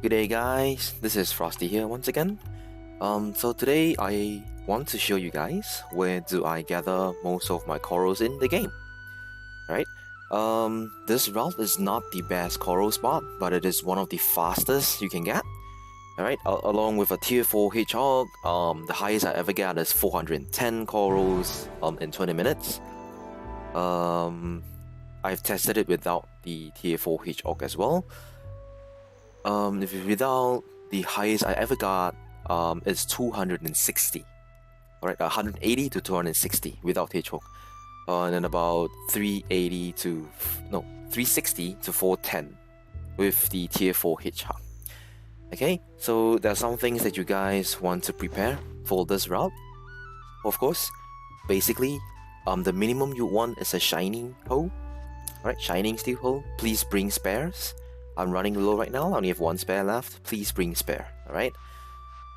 Good day guys, this is Frosty here once again. So today I want to show you guys where do I gather most of my corals in the game. Right? This route is not the best coral spot, but it is one of the fastest you can get. Alright, along with a tier 4 hedgehog, the highest I ever get is 410 corals in 20 minutes. I've tested it without the tier 4 hedgehog as well. If it's without, the highest I ever got is 260. Alright, 180 to 260 without hedgehog. And then about 360 to 410 with the tier 4 hedgehog. Okay, so there are some things that you guys want to prepare for this route. Of course, basically, the minimum you want is a shining hole. Alright, shining steel hole. Please bring spares. I'm running low right now, I only have one spare left. Please bring spare, alright?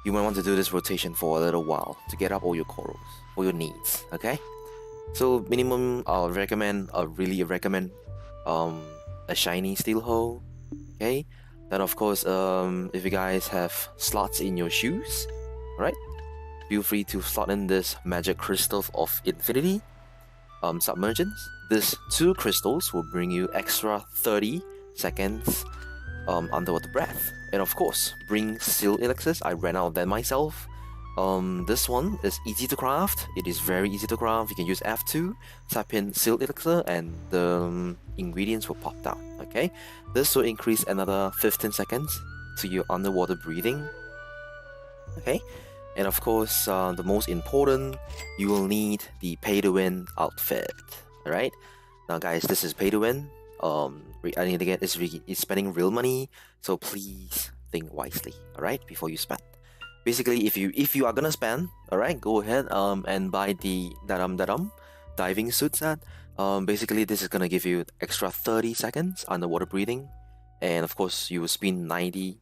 You might want to do this rotation for a little while to get up all your corals for your needs, okay? So minimum, I'll recommend a shiny steel hole, okay? Then of course, if you guys have slots in your shoes, alright? Feel free to slot in this magic crystal of infinity, submergence. These 2 crystals will bring you extra 30 seconds underwater breath, and of course bring seal elixirs. I ran out of that myself. This one is easy to craft. It is very easy to craft. You can use F2, type in seal elixir, and the ingredients will pop out. Okay, this will increase another 15 seconds to your underwater breathing. Okay, and of course the most important, you will need the pay to win outfit. All right, now guys, this is pay to win. I need to get is spending real money, so please think wisely, alright, before you spend. Basically, if you are gonna spend, alright, go ahead and buy the diving suit set. Basically this is gonna give you extra 30 seconds underwater breathing, and of course you will spin 90%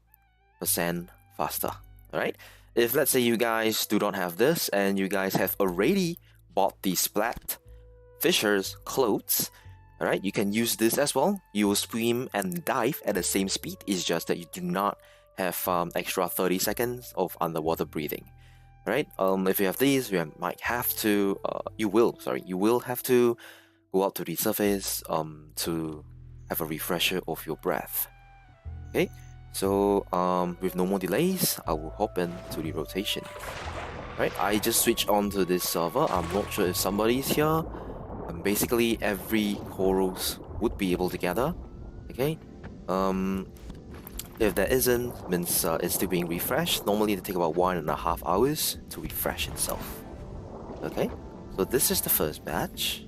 faster. Alright, if let's say you guys do not have this and you guys have already bought the Splat Fisher's clothes, alright, you can use this as well. You will swim and dive at the same speed. It's just that you do not have extra 30 seconds of underwater breathing. Alright, if you have these, you might have to, you will have to go out to the surface to have a refresher of your breath. Okay, so with no more delays, I will hop into the rotation. Alright, I just switched on to this server. I'm not sure if somebody's here. Basically every corals would be able to gather. Okay, if there isn't, means it's still being refreshed. Normally it takes about 1.5 hours to refresh itself. Okay, so this is the first batch.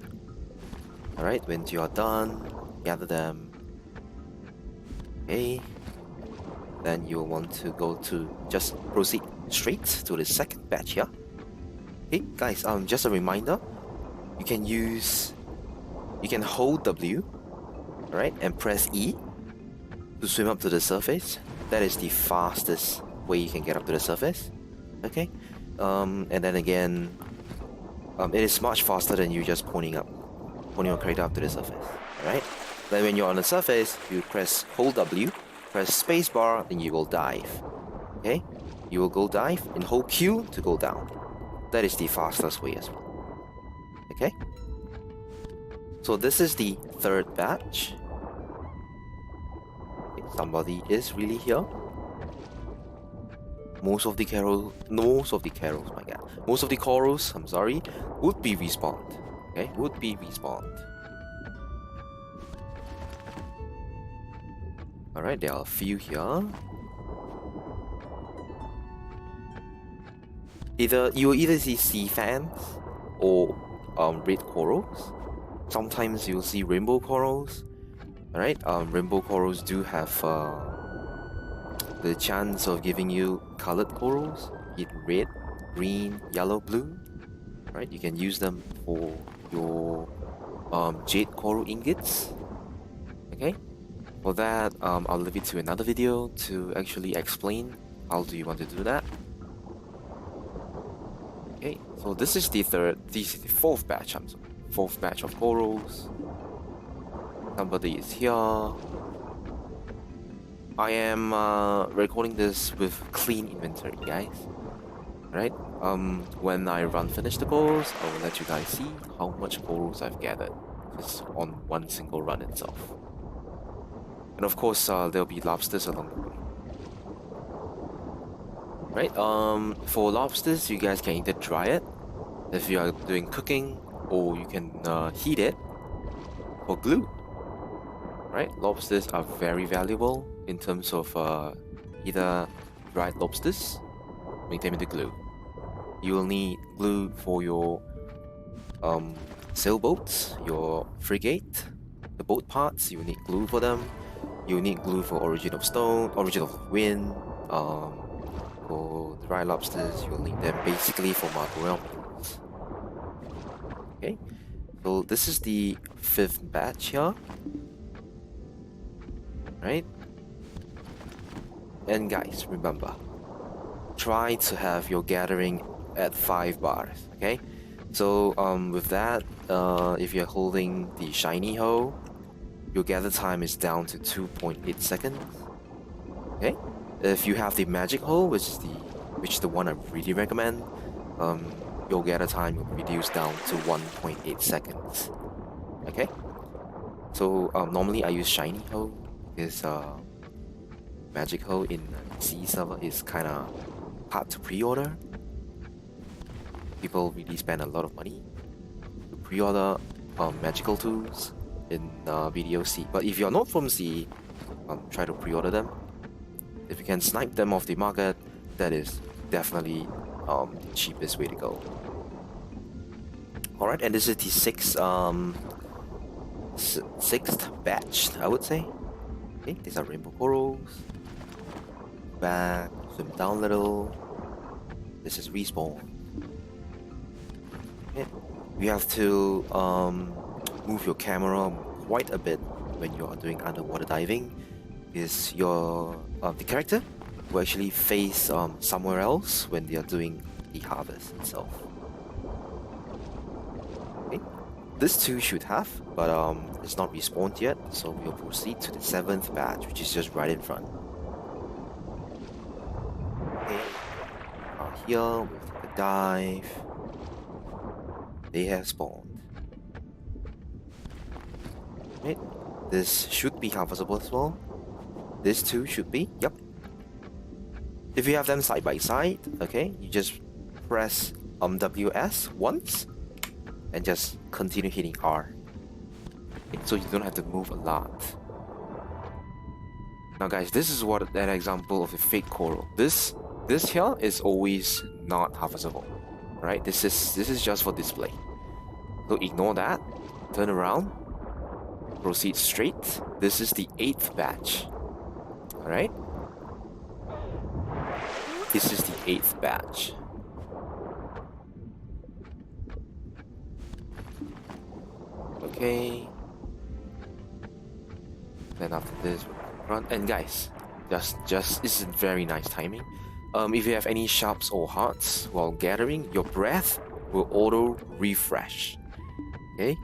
Alright, when you are done, gather them. Okay, then you'll want to go to just proceed straight to the second batch here. Okay guys, just a reminder, you can hold W, right, and press E to swim up to the surface. That is the fastest way you can get up to the surface. Okay, and then again, it is much faster than you just pointing your character up to the surface. Alright, then when you're on the surface, you hold W, press spacebar, then you will dive. Okay, you will go dive and hold Q to go down. That is the fastest way as well. Okay, so this is the third batch. Okay, somebody is really here. Most of the corals, I'm sorry, would be respawned. Okay, would be respawned. Alright, there are a few here. You will either see sea fans or red corals. Sometimes you'll see rainbow corals. Alright, rainbow corals do have the chance of giving you colored corals, either red, green, yellow, blue. Alright, you can use them for your jade coral ingots. Okay, for that I'll leave it to another video to actually explain how do you want to do that. Okay, so this is the fourth batch. Fourth batch of corals. Somebody is here. I am recording this with clean inventory, guys. Right? When I finish the corals, I will let you guys see how much corals I've gathered just on one single run itself. And of course, there'll be lobsters along the way. Right? For lobsters, you guys can either dry it if you are doing cooking, or you can heat it for glue. Right? Lobsters are very valuable in terms of either dried lobsters, make them into glue. You will need glue for your sailboats, your frigate, the boat parts. You need glue for them. You need glue for origin of stone, origin of wind. For dry lobsters, you'll need them basically for Martorell meals. Okay, so this is the 5th batch here, right? And guys, remember, try to have your gathering at 5 bars, okay? So with that, if you're holding the shiny hoe, your gather time is down to 2.8 seconds. Okay? If you have the magic hoe, which is the one I really recommend, your gather time will reduce down to 1.8 seconds. Okay? So normally I use shiny hoe because magic hoe in sea server is kinda hard to pre-order. People really spend a lot of money to pre-order magical tools in BDO SEA. But if you're not from SEA, try to pre-order them. If you can snipe them off the market, that is definitely the cheapest way to go. Alright, and this is the sixth batch, I would say. Okay, these are rainbow corals. Back, swim down a little. This is respawn. Okay. You have to move your camera quite a bit when you are doing underwater diving, because the character will actually face somewhere else when they are doing the harvest itself. Okay. This too should have, but it's not respawned yet, so we'll proceed to the 7th batch, which is just right in front. Okay. Here we'll take a dive. They have spawned. Right. This should be harvestable as well. This too should be. Yep. If you have them side by side, okay, you just press WS once and just continue hitting R. Okay, so you don't have to move a lot. Now guys, this is what an example of a fake coral. This here is always not harvestable. Right? This is just for display. So ignore that. Turn around. Proceed straight. This is the 8th batch. Alright? This is the 8th batch. Okay. Then after this, we'll run. And guys, just this is very nice timing. If you have any sharps or hearts while gathering, your breath will auto refresh. Okay?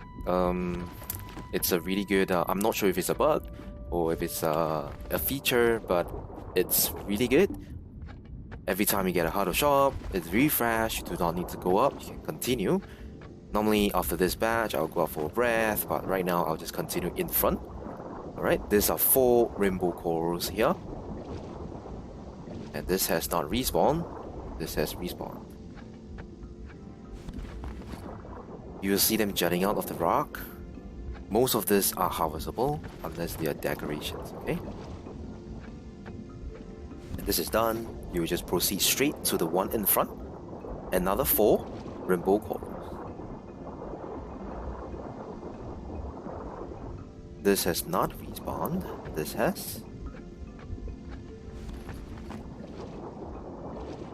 It's a really good. I'm not sure if it's a bug or if it's a feature, but it's really good. Every time you get a heart or sharp, it's refresh. You do not need to go up. You can continue. Normally after this batch, I'll go up for a breath, but right now I'll just continue in front. Alright, these are 4 rainbow corals here. And this has not respawned. This has respawned. You will see them jutting out of the rock. Most of these are harvestable unless they are decorations, okay? And this is done. You will just proceed straight to the one in front. Another 4 rainbow corals. This has not respawned. This has.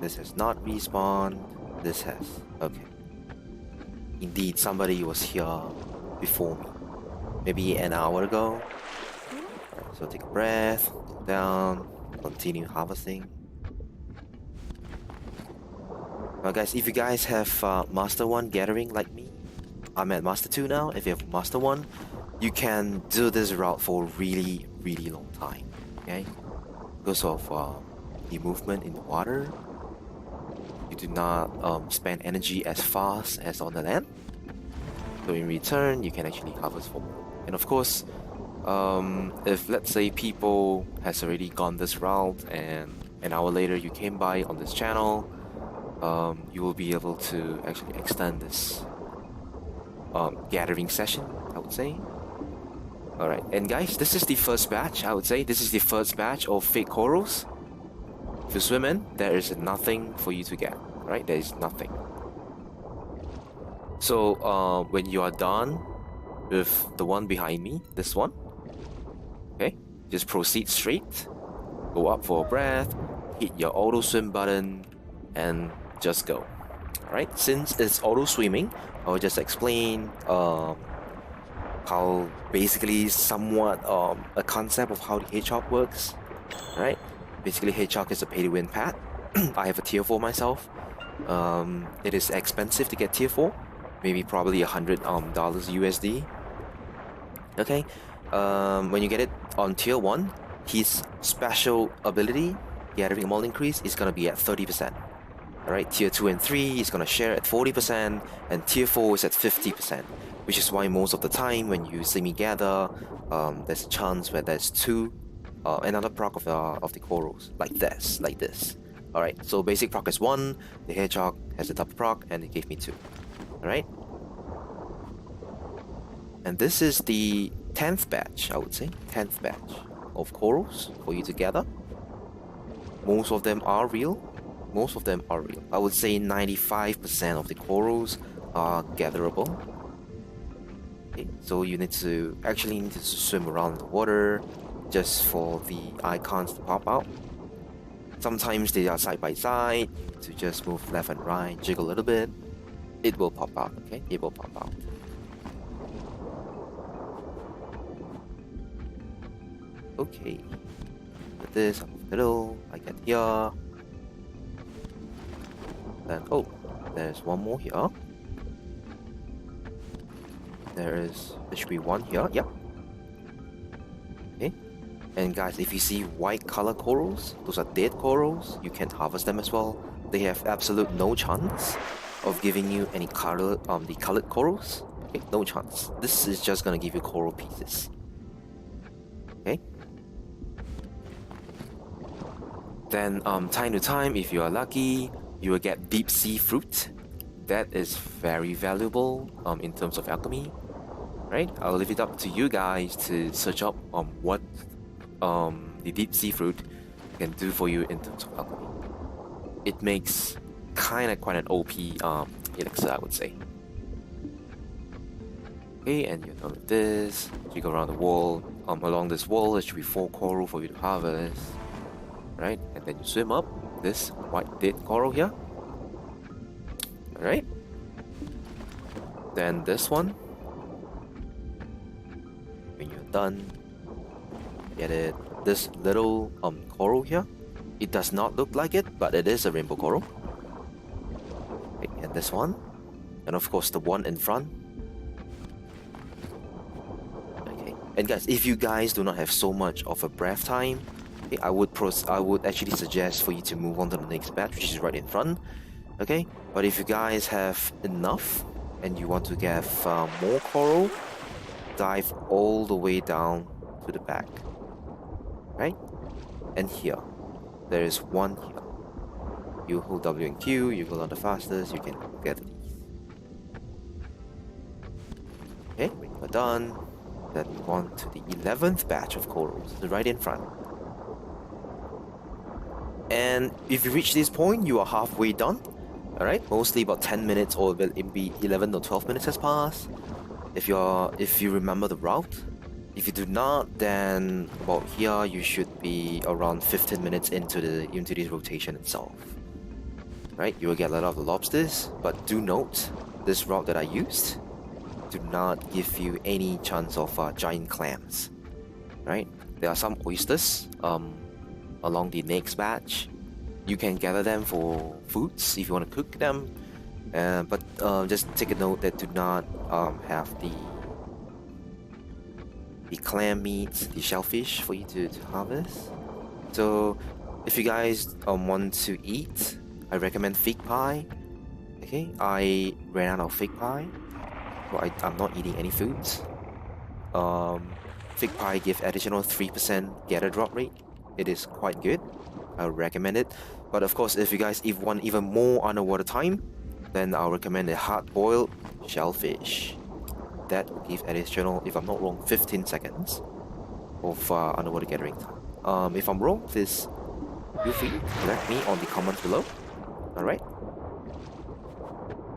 This has not respawned. This has. Okay. Indeed, somebody was here before me. Maybe an hour ago. Right, so take a breath, go down, continue harvesting. Now guys, if you guys have Master 1 gathering like me, I'm at Master 2 now. If you have Master 1, you can do this route for a really long time. Okay? because of the movement in the water. You do not spend energy as fast as on the land. So in return, you can actually harvest for more. And of course, if let's say people has already gone this route and an hour later you came by on this channel, you will be able to actually extend this gathering session, I would say. Alright, and guys, this is the first batch, I would say. This is the first batch of fake corals. If you swim in, there is nothing for you to get, right? There is nothing. So when you are done with the one behind me, this one, okay, just proceed straight, go up for a breath, hit your auto swim button, and just go. Alright, since it's auto swimming, I'll just explain how basically somewhat a concept of how the hedgehog works. Alright, basically hedgehog is a pay to win pet. I have a tier 4 myself. It is expensive to get tier 4, maybe probably $100 USD. Okay, when you get it on tier 1, his special ability, gathering amount increase, is gonna be at 30%. Alright, tier 2 and 3 is gonna share at 40%, and tier 4 is at 50%, which is why most of the time when you see me gather, there's a chance where there's another proc of the corals, like this. Alright, so basic proc is 1, the hedgehog has a double proc, and it gave me 2. Alright? And this is the 10th batch, I would say, 10th batch of corals for you to gather. Most of them are real. I would say 95% of the corals are gatherable. Okay, so you need to swim around the water just for the icons to pop out. Sometimes they are side by side, to just move left and right, jiggle a little bit. It will pop out, okay? It will pop out. Okay. With this, I move middle, I get here. Then, oh, there's one more here. There should be one here, yep. Okay. And guys, if you see white color corals, those are dead corals, you can harvest them as well. They have absolute no chance of giving you any color, the colored corals. Okay, no chance. This is just gonna give you coral pieces. Okay. Then, time to time, if you are lucky, you will get deep sea fruit. That is very valuable in terms of alchemy, right? I'll leave it up to you guys to search up what the deep sea fruit can do for you in terms of alchemy. It makes quite an OP elixir, I would say. Okay, and you're done with this. You go around the wall. Along this wall, there should be 4 coral for you to harvest, right? And then you swim up this white dead coral here. Alright. Then this one. When you're done, get it. This little coral here. It does not look like it, but it is a rainbow coral. Okay, and this one. And of course the one in front. Okay. And guys, if you guys do not have so much of a breath time, okay, I would actually suggest for you to move on to the next batch, which is right in front. Okay, but if you guys have enough and you want to get more coral, dive all the way down to the back, right? And here, there is one here. You hold W and Q, you go down the fastest, you can get these. Okay, when you're done, then move on to the 11th batch of corals, right in front. And if you reach this point, you are halfway done. Alright, mostly about 10 minutes or maybe 11 or 12 minutes has passed. If you remember the route. If you do not, then about here you should be around 15 minutes into the rotation itself. Right, you will get a lot of the lobsters, but do note this route that I used do not give you any chance of giant clams. Right, there are some oysters along the next batch. You can gather them for foods if you want to cook them, but just take a note that do not have the clam meat, the shellfish for you to harvest. So if you guys want to eat, I recommend fig pie. Okay, I ran out of fig pie, so I'm not eating any foods. Fig pie give additional 3% gather drop rate. It is quite good. I would recommend it. But of course, if you guys want even more underwater time, then I'll recommend a hard-boiled shellfish. That will give additional, if I'm not wrong, 15 seconds of underwater gathering time. If I'm wrong, please feel free to correct me on the comments below. Alright?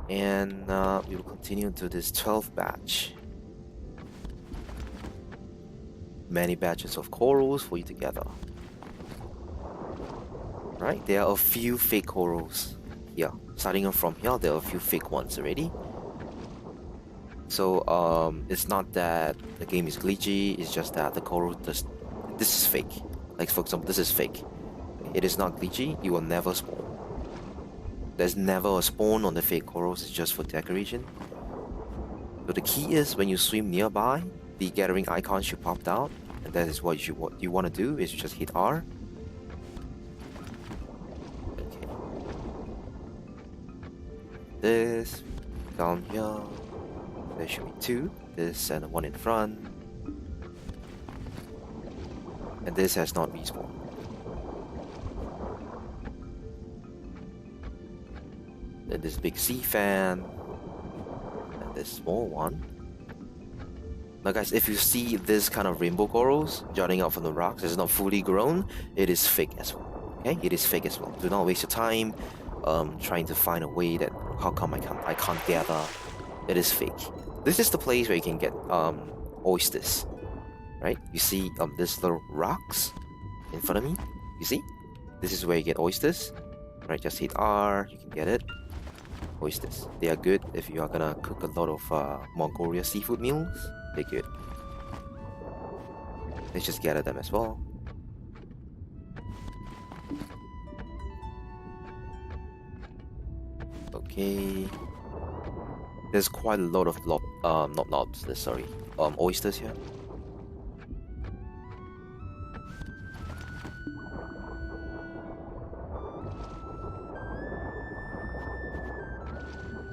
And we will continue to this 12th batch. Many batches of corals for you to gather. Right, there are a few fake corals here. Starting from here, there are a few fake ones already. So it's not that the game is glitchy, it's just that the coral this is fake. Like for example, this is fake. It is not glitchy, you will never spawn. There's never a spawn on the fake corals, it's just for decoration. So the key is when you swim nearby, the gathering icon should pop out, and that is what you want to do is just hit R. Okay. This down here, there should be 2. This and the one in front, and this has not respawned. Then this big sea fan, and this small one. Now guys, if you see this kind of rainbow corals jutting out from the rocks, it's not fully grown, it is fake as well. Okay, it is fake as well. Do not waste your time trying to find a way that how come I can't gather. It is fake. This is the place where you can get oysters. Right? You see these little rocks in front of me? You see? This is where you get oysters. Right, just hit R, you can get it. Oysters. They are good if you are gonna cook a lot of Mongolia seafood meals. They're good. Let's just gather them as well. Okay. There's quite a lot of not lobsters, sorry. Oysters here.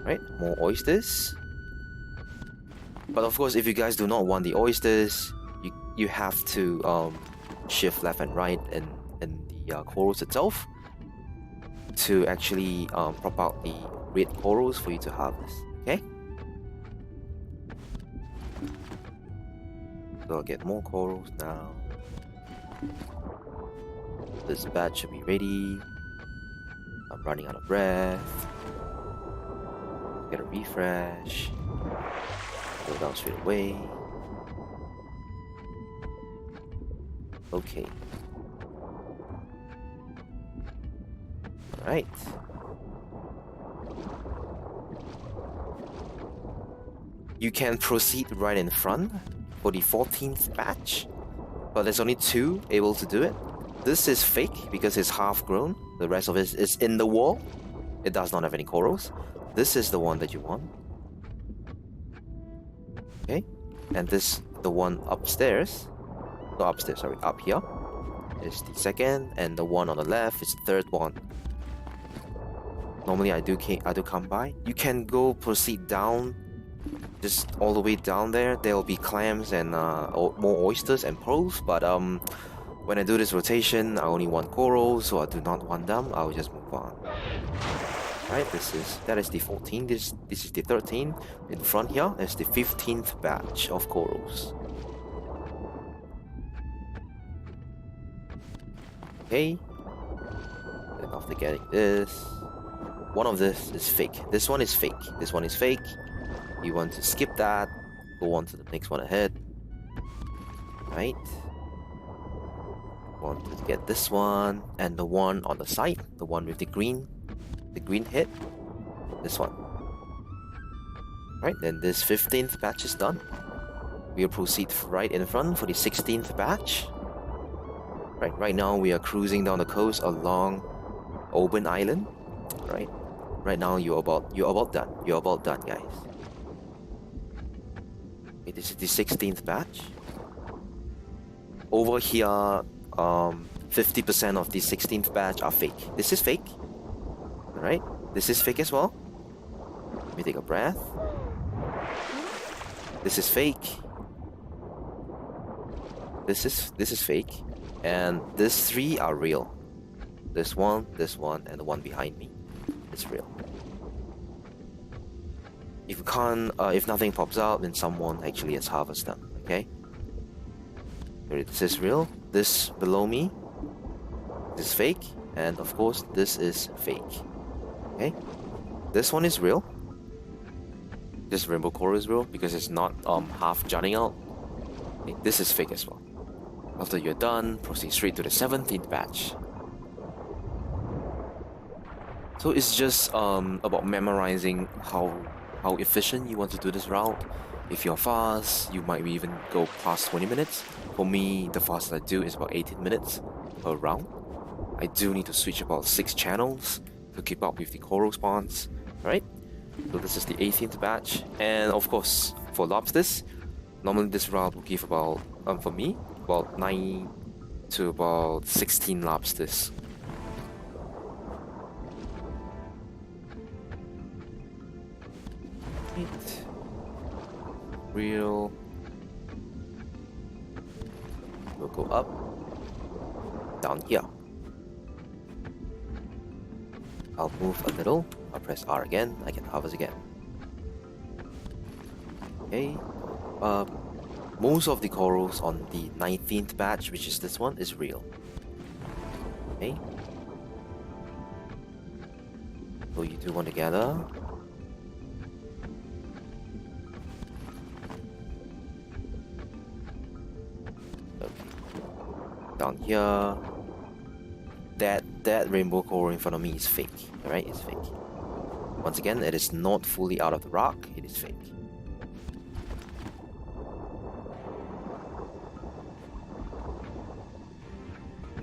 Right, more oysters. But of course, if you guys do not want the oysters, you have to shift left and right in the corals itself to actually prop out the red corals for you to harvest. Okay. So I'll get more corals now. This batch should be ready. I'm running out of breath. Get a refresh. Go down straight away. Okay. Alright. You can proceed right in front for the 14th batch, but there's only 2 able to do it. This is fake because it's half grown. The rest of it is in the wall. It does not have any corals. This is the one that you want. Okay, and this the one upstairs. No, upstairs, sorry, up here is the second, and the one on the left is the third one. Normally I do come by. You can go proceed down, just all the way down there. There will be clams and more oysters and pearls, but when I do this rotation, I only want corals, so I do not want them. I'll just move on. Right, that is the 14th. This is the 13th. In front here is the 15th batch of corals. Okay. Then after getting this, one of this is fake. This one is fake. This one is fake. You want to skip that. Go on to the next one ahead. Right. Want to get this one and the one on the side, the one with the green head, this one. Right, then this 15th batch is done. We'll proceed right in front for the 16th batch. Right now we are cruising down the coast along Oban Island. Right now you're about done. You're about done, guys. This is the 16th batch. Over here, 50% of the 16th batch are fake. This is fake. Alright, this is fake as well. Let me take a breath. This is fake. This is fake. And these three are real. This one, and the one behind me is real. If you can't, if nothing pops out, then someone actually has harvested them. Okay. This is real. This below me, this is fake, and of course this is fake. Okay. This one is real. This rainbow coral is real because it's not half jutting out. Okay. This is fake as well. After you're done, proceed straight to the 17th batch. So it's just about memorizing how efficient you want to do this route. If you're fast, you might even go past 20 minutes. For me, the fastest I do is about 18 minutes per round. I do need to switch about 6 channels to keep up with the coral spawns, right? So this is the 18th batch, and of course, for lobsters, normally this route will give about, for me, about 9 to about 16 lobsters. Real. We'll go up, down here. I'll move a little. I'll press R again. I can harvest again. Okay. Most of the corals on the 19th batch, which is this one, is real. Okay. So you do one together. Down here, that rainbow coral in front of me is fake. Alright, it's fake. Once again, it is not fully out of the rock, it is fake.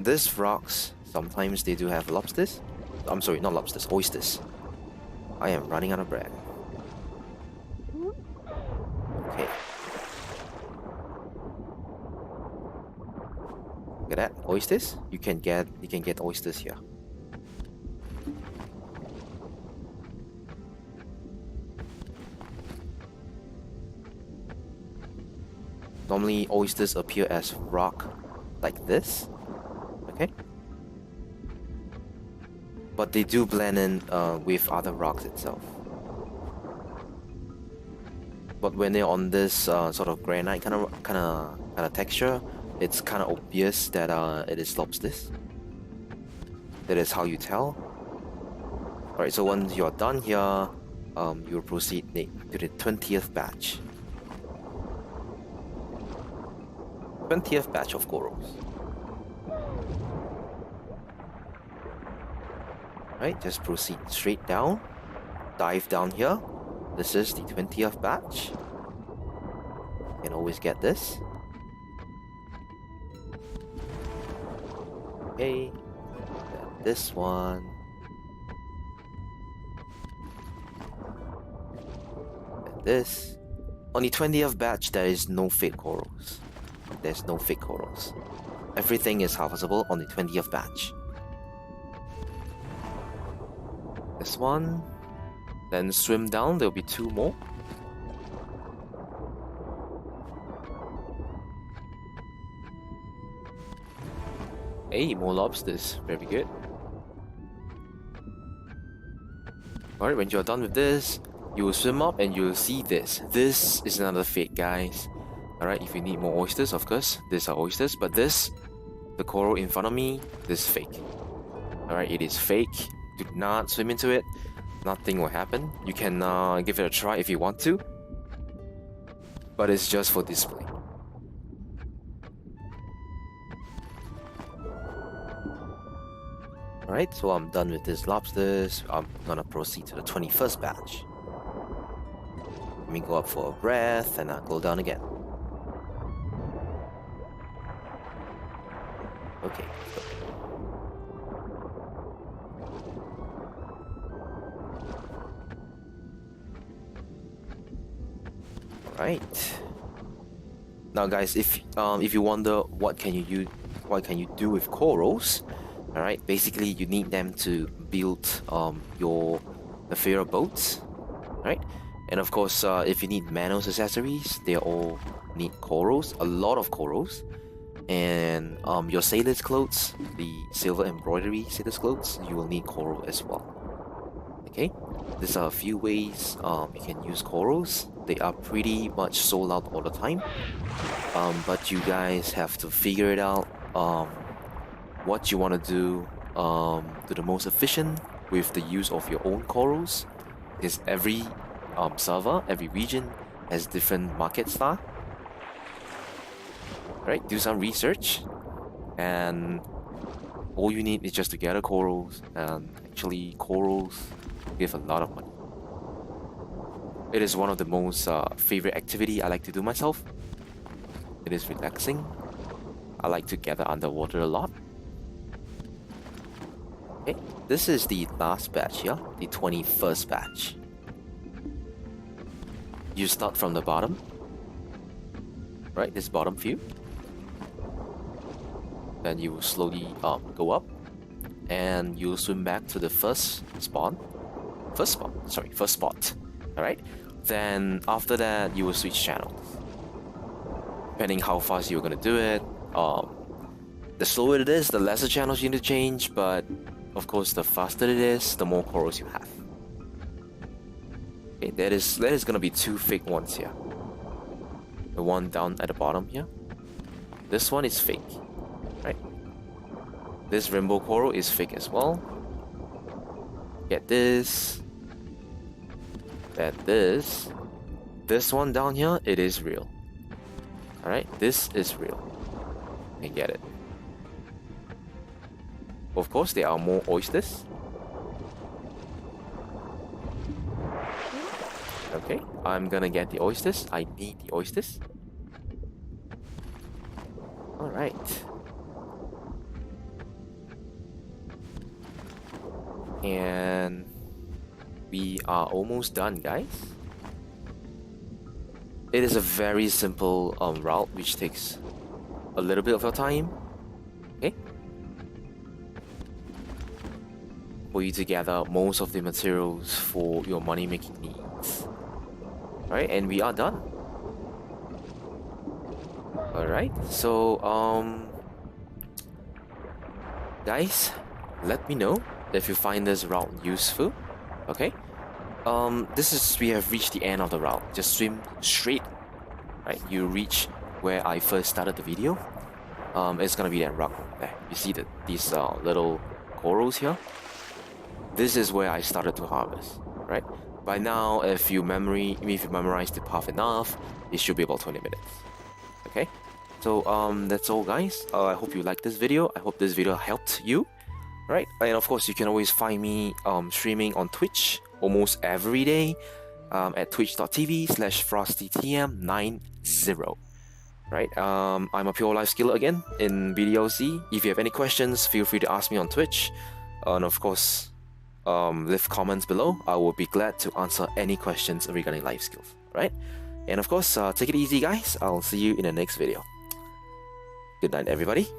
These rocks, sometimes they do have lobsters. I'm sorry, not lobsters, oysters. I am running out of breath. Okay. Look at that, oysters. You can get oysters here. Normally, oysters appear as rock like this. Okay. But they do blend in with other rocks itself. But when they're on this sort of granite kind of texture, it's kind of obvious that it is lobsters. That is how you tell. Alright, so once you're done here, you'll proceed to the 20th batch. 20th batch of corals. Right, just proceed straight down. Dive down here. This is the 20th batch. You can always get this. Okay, then this one. And this. On the 20th batch, there is no fake corals. There's no fake corals. Everything is harvestable on the 20th batch. This one. Then swim down, there'll be 2 more. Hey, more lobsters. Very good. Alright, when you're done with this, you will swim up and you'll see this. This is another fake, guys. Alright, if you need more oysters, of course, these are oysters. But this, the coral in front of me, this is fake. Alright, it is fake. Do not swim into it. Nothing will happen. You can give it a try if you want to. But it's just for display. Alright, so I'm done with these lobsters. I'm gonna proceed to the 21st batch. Let me go up for a breath and I'll go down again. Okay. Alright. Now guys, if you wonder what can you what can you do with corals? All right, basically you need them to build your favorite boats, right? And of course, if you need manual accessories, they all need corals, a lot of corals. And your sailor's clothes, the silver embroidery sailor's clothes, you will need coral as well. Okay, these are a few ways you can use corals. They are pretty much sold out all the time, but you guys have to figure it out what you want to do the most efficient with the use of your own corals, because every server, every region has different market style. Right, do some research, and all you need is just to gather corals, and actually corals give a lot of money. It is one of the most favorite activity I like to do myself. It is relaxing. I like to gather underwater a lot. Okay, this is the last batch here, the 21st batch. You start from the bottom, right, this bottom view. Then you will slowly go up, and you'll swim back to the first spot. All right. Then after that, you will switch channels. Depending how fast you're gonna do it, the slower it is, the lesser channels you need to change. But of course, the faster it is, the more corals you have. Okay, that is gonna be two fake ones here. The one down at the bottom here. This one is fake. Right. This rainbow coral is fake as well. Get this. Then this. This one down here, it is real. Alright, this is real. And get it. Of course, there are more oysters. Okay, I'm gonna get the oysters. I need the oysters. Alright. And we are almost done, guys. It is a very simple route which takes a little bit of your time. Okay, for you to gather most of the materials for your money making needs. Right, and we are done. Alright, so guys, let me know if you find this route useful. Okay, we have reached the end of the route. Just swim straight, right? You reach where I first started the video. It's gonna be that route there. You see these little corals here? This is where I started to harvest, right? By now, if you memorize the path enough, it should be about 20 minutes. Okay, so that's all, guys. I hope you liked this video. I hope this video helped you. Right, and of course you can always find me streaming on Twitch almost every day at twitch.tv/frostytm90. Right, I'm a pure life skiller again in BDO SEA. If you have any questions, feel free to ask me on Twitch, and of course leave comments below. I will be glad to answer any questions regarding life skills. Right, and of course take it easy, guys. I'll see you in the next video. Good night, everybody.